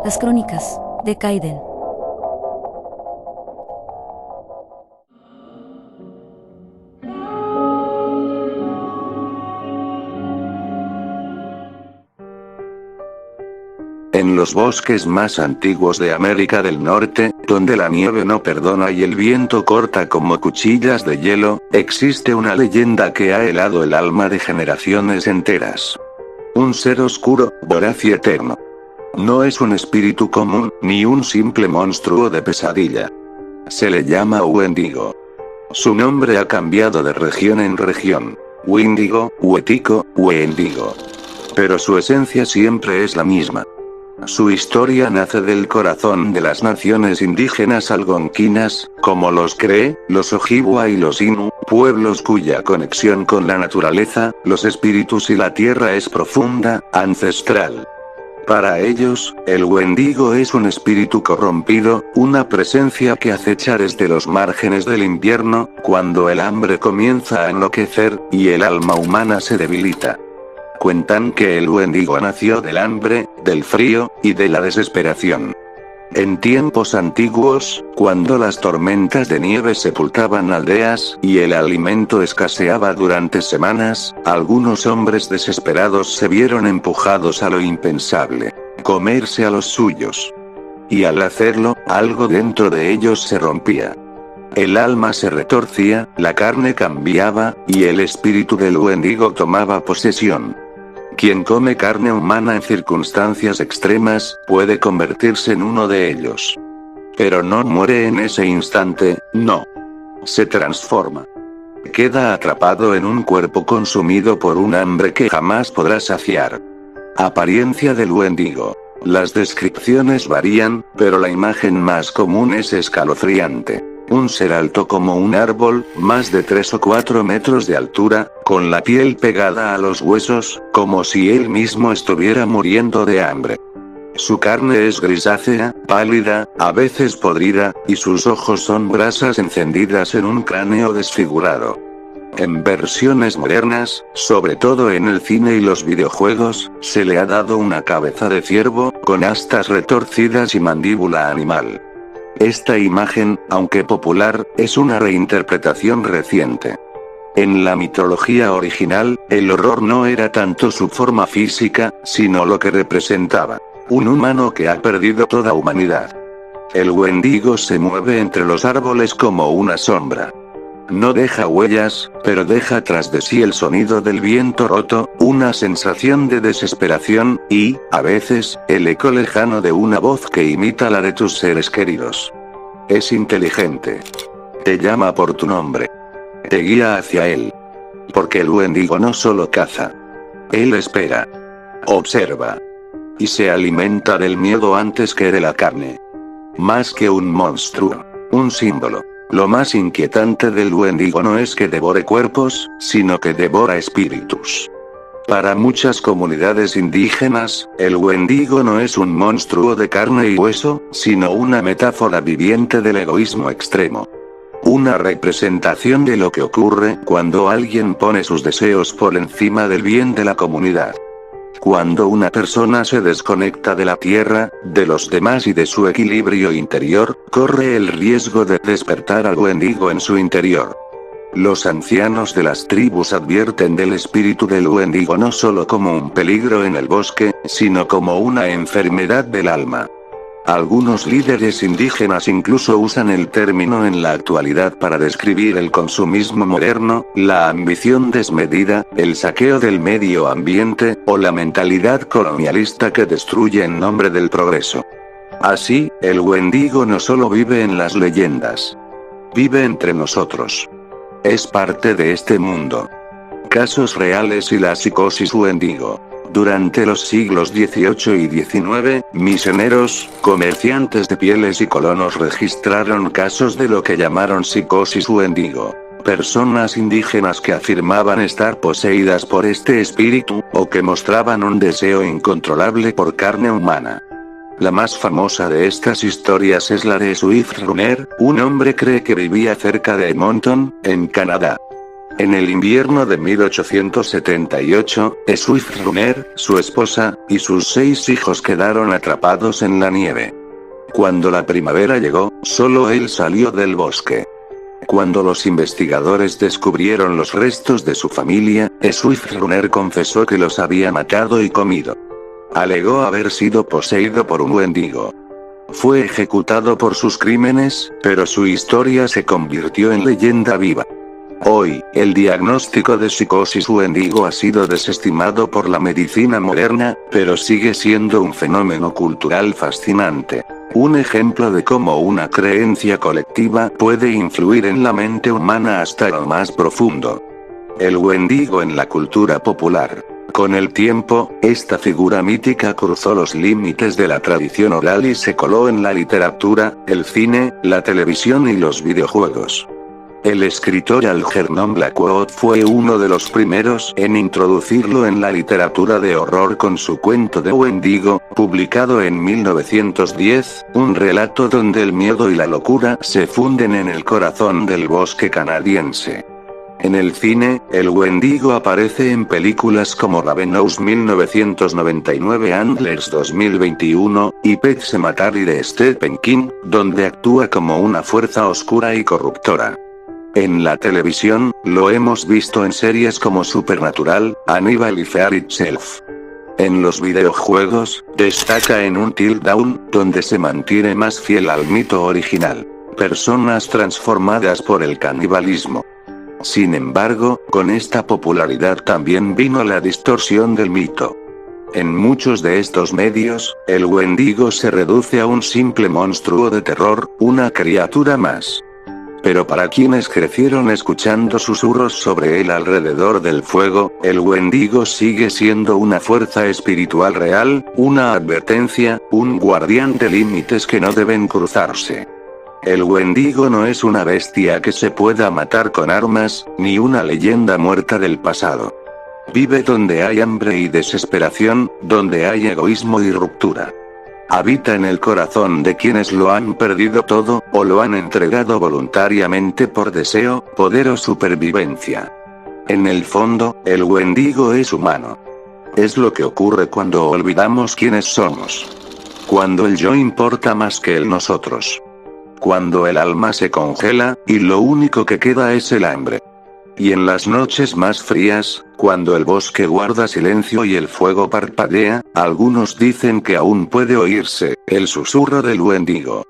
Las crónicas de Kaiden. En los bosques más antiguos de América del Norte, donde la nieve no perdona y el viento corta como cuchillas de hielo, existe una leyenda que ha helado el alma de generaciones enteras. Un ser oscuro, voraz y eterno. No es un espíritu común, ni un simple monstruo de pesadilla. Se le llama Wendigo. Su nombre ha cambiado de región en región. Wendigo, Wetico, Wendigo. Pero su esencia siempre es la misma. Su historia nace del corazón de las naciones indígenas algonquinas, como los Cree, los Ojibwa y los Innu, pueblos cuya conexión con la naturaleza, los espíritus y la tierra es profunda, ancestral. Para ellos, el Wendigo es un espíritu corrompido, una presencia que acecha desde los márgenes del invierno, cuando el hambre comienza a enloquecer, y el alma humana se debilita. Cuentan que el Wendigo nació del hambre, del frío, y de la desesperación. En tiempos antiguos, cuando las tormentas de nieve sepultaban aldeas, y el alimento escaseaba durante semanas, algunos hombres desesperados se vieron empujados a lo impensable: comerse a los suyos. Y al hacerlo, algo dentro de ellos se rompía. El alma se retorcía, la carne cambiaba, y el espíritu del Wendigo tomaba posesión. Quien come carne humana en circunstancias extremas, puede convertirse en uno de ellos. Pero no muere en ese instante, no. Se transforma. Queda atrapado en un cuerpo consumido por un hambre que jamás podrá saciar. Apariencia del Wendigo. Las descripciones varían, pero la imagen más común es escalofriante. Un ser alto como un árbol, más de 3 o 4 metros de altura, con la piel pegada a los huesos, como si él mismo estuviera muriendo de hambre. Su carne es grisácea, pálida, a veces podrida, y sus ojos son brasas encendidas en un cráneo desfigurado. En versiones modernas, sobre todo en el cine y los videojuegos, se le ha dado una cabeza de ciervo, con astas retorcidas y mandíbula animal. Esta imagen, aunque popular, es una reinterpretación reciente. En la mitología original, el horror no era tanto su forma física, sino lo que representaba: un humano que ha perdido toda humanidad. El Wendigo se mueve entre los árboles como una sombra. No deja huellas, pero deja tras de sí el sonido del viento roto, una sensación de desesperación, y, a veces, el eco lejano de una voz que imita la de tus seres queridos. Es inteligente. Te llama por tu nombre. Te guía hacia él. Porque el Wendigo no solo caza. Él espera. Observa. Y se alimenta del miedo antes que de la carne. Más que un monstruo. Un símbolo. Lo más inquietante del Wendigo no es que devore cuerpos, sino que devora espíritus. Para muchas comunidades indígenas, el Wendigo no es un monstruo de carne y hueso, sino una metáfora viviente del egoísmo extremo. Una representación de lo que ocurre cuando alguien pone sus deseos por encima del bien de la comunidad. Cuando una persona se desconecta de la tierra, de los demás y de su equilibrio interior, corre el riesgo de despertar al Wendigo en su interior. Los ancianos de las tribus advierten del espíritu del Wendigo no solo como un peligro en el bosque, sino como una enfermedad del alma. Algunos líderes indígenas incluso usan el término en la actualidad para describir el consumismo moderno, la ambición desmedida, el saqueo del medio ambiente, o la mentalidad colonialista que destruye en nombre del progreso. Así, el Wendigo no solo vive en las leyendas. Vive entre nosotros. Es parte de este mundo. Casos reales y la psicosis Wendigo. Durante los siglos XVIII y XIX, misioneros, comerciantes de pieles y colonos registraron casos de lo que llamaron psicosis Wendigo. Personas indígenas que afirmaban estar poseídas por este espíritu, o que mostraban un deseo incontrolable por carne humana. La más famosa de estas historias es la de Swift Runner, un hombre cree que vivía cerca de Edmonton, en Canadá. En el invierno de 1878, Swift-Runner, su esposa, y sus 6 hijos quedaron atrapados en la nieve. Cuando la primavera llegó, solo él salió del bosque. Cuando los investigadores descubrieron los restos de su familia, Swift-Runner confesó que los había matado y comido. Alegó haber sido poseído por un Wendigo. Fue ejecutado por sus crímenes, pero su historia se convirtió en leyenda viva. Hoy, el diagnóstico de psicosis Wendigo ha sido desestimado por la medicina moderna, pero sigue siendo un fenómeno cultural fascinante. Un ejemplo de cómo una creencia colectiva puede influir en la mente humana hasta lo más profundo. El Wendigo en la cultura popular. Con el tiempo, esta figura mítica cruzó los límites de la tradición oral y se coló en la literatura, el cine, la televisión y los videojuegos. El escritor Algernon Blackwood fue uno de los primeros en introducirlo en la literatura de horror con su cuento de Wendigo, publicado en 1910, un relato donde el miedo y la locura se funden en el corazón del bosque canadiense. En el cine, el Wendigo aparece en películas como Ravenous 1999, Antlers 2021, y Pet Sematary de Stephen King, donde actúa como una fuerza oscura y corruptora. En la televisión, lo hemos visto en series como Supernatural, Hannibal y Fear Itself. En los videojuegos, destaca en Until Dawn, donde se mantiene más fiel al mito original. Personas transformadas por el canibalismo. Sin embargo, con esta popularidad también vino la distorsión del mito. En muchos de estos medios, el Wendigo se reduce a un simple monstruo de terror, una criatura más. Pero para quienes crecieron escuchando susurros sobre él alrededor del fuego, el Wendigo sigue siendo una fuerza espiritual real, una advertencia, un guardián de límites que no deben cruzarse. El Wendigo no es una bestia que se pueda matar con armas, ni una leyenda muerta del pasado. Vive donde hay hambre y desesperación, donde hay egoísmo y ruptura. Habita en el corazón de quienes lo han perdido todo, o lo han entregado voluntariamente por deseo, poder o supervivencia. En el fondo, el Wendigo es humano. Es lo que ocurre cuando olvidamos quiénes somos. Cuando el yo importa más que el nosotros. Cuando el alma se congela, y lo único que queda es el hambre. Y en las noches más frías, cuando el bosque guarda silencio y el fuego parpadea, algunos dicen que aún puede oírse el susurro del Wendigo.